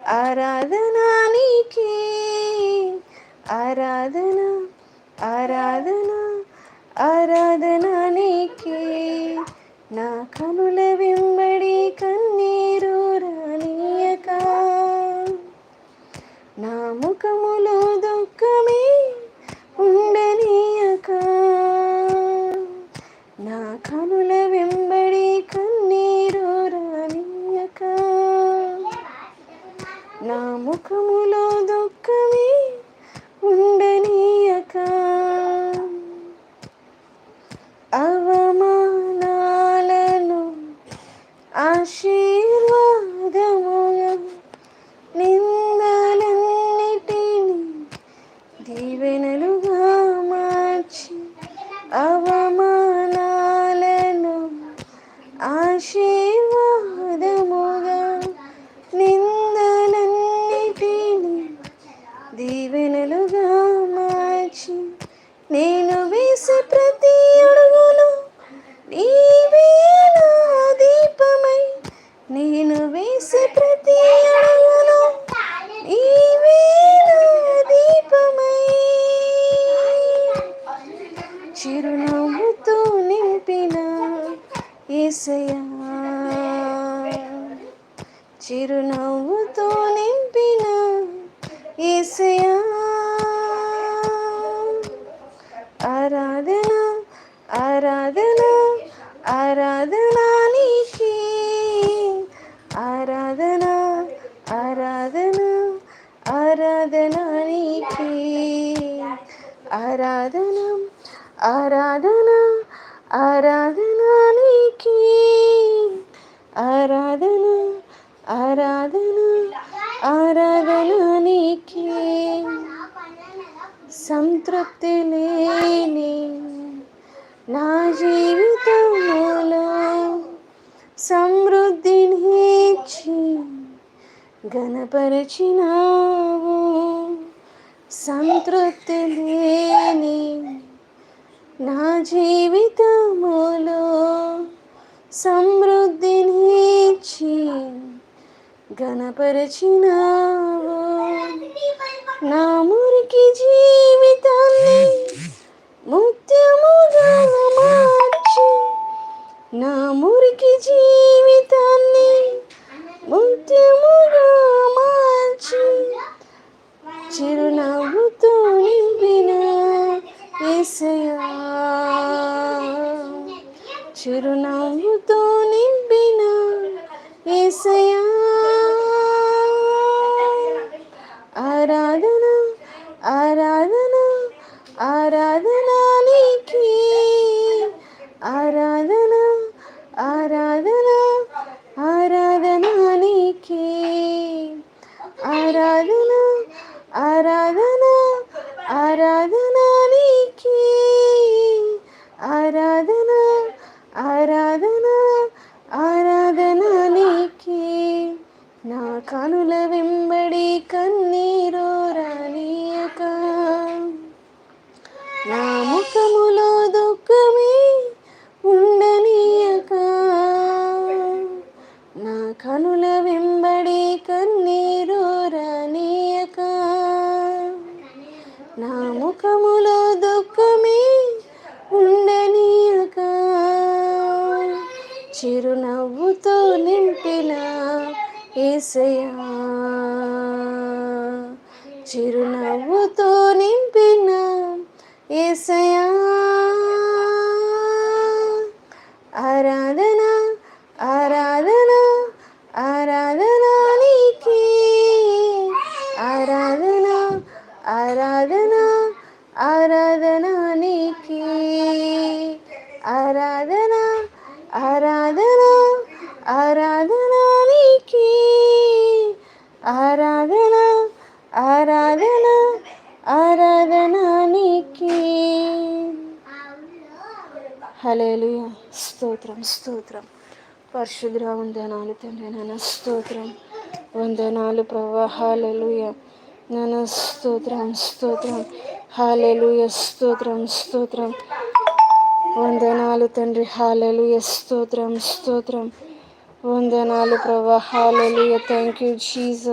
ఆరాధన నీకే, ఆరాధన ఆరాధన ఆరాధన నీకే. నా కనుల వెంబడి కన్నీరు రానియక, నా ముఖములో దుఃఖమే ఉండనీయక, నా కనుల వెంబడి కన్నీరు రానియక, నా ముఖములో దుఃఖమే ఉండనీయక. అవమానాలను ఆశీర్వాదముగా, నిందలన్నిటిని దీవెనలుగా మార్చి, అవమానాలను ఆశీర్వాదముగా, నిందలన్నిటిని దీవెనలుగా మార్చి, నేను వేసే ప్రతి అడుగులో నీవే నా దీపమై, నేను వేసే ప్రతి అడుగులో నీవే నా దీపమై, చిరునవ్వుతో నింపిన యేసయ్యా, చిరునవ్వుతో నింపిన యేసయ్యా. ఆరాధన ఆరాధన ఆరాధన నీకే, ఆరాధన ఆరాధన ఆరాధన నీకే. ఆరాధన ఆరాధన ఆరాధన నీకే, ఆరాధన ఆరాధన ఆరాధన నీకే. సంతృప్తి లేని నా జీవితంలో సమృద్ధినిచ్చి ఘనపరచినావు. సంతృప్తి లేని నా జీవితములో సమృద్ధినిచ్చి ఘనపరచినావు. నా మురికి జీవితాన్ని ముత్యముగా మార్చి, నా మురికి జీవితాన్ని ముత్యముగా మార్చి, చిరునవ్వుతో నింపిన యేసయ్యా, చిరునవ్వుతో నింపిన యేసయ్యా. ఆరాధన ఆరాధన ఆరాధన నీకే, ఆరాధన ఆరాధన ఆరాధన నీకే. ఆరాధన ఆరాధన ఆరాధన నీకే, ఆరాధన ఆరాధన ఆరాధన నీకే. నా కనుల వెంబడి కన్నీరు రానియక, నా ముఖములో దుఃఖమే ఉండనీయక, నా కనుల వెంబడి కన్నీరు రానియక, నా ముఖములో దుఃఖమే ఉండనీయక, చిరునవ్వుతో నింపిన యేసయ్యా, చిరునవ్వుతో నింపిన యేసయ్యా. ఆరాధన ఆరాధన ఆరాధన నీకే, ఆరాధన ఆరాధన ఆరాధన నీకే. ఆరాధన ఆరాధన ఆరాధన నీకే, ఆరాధన ఆరాధన ఆరాధన నీకే. హల్లెలూయా. స్తోత్రం స్తోత్రం. పరిశుద్ధ వందనాలు తండ్రి, నాన్న స్తోత్రం, వందనాలు ప్రభువా. హల్లెలూయా నాన్న, స్తోత్రం స్తోత్రం. హల్లెలూయా, స్తోత్రం స్తోత్రం. వందనాలు తండ్రి. హల్లెలూయా, స్తోత్రం స్తోత్రం. వందనాలు ప్రభువా. హల్లెలూయా. Thank you Jesus.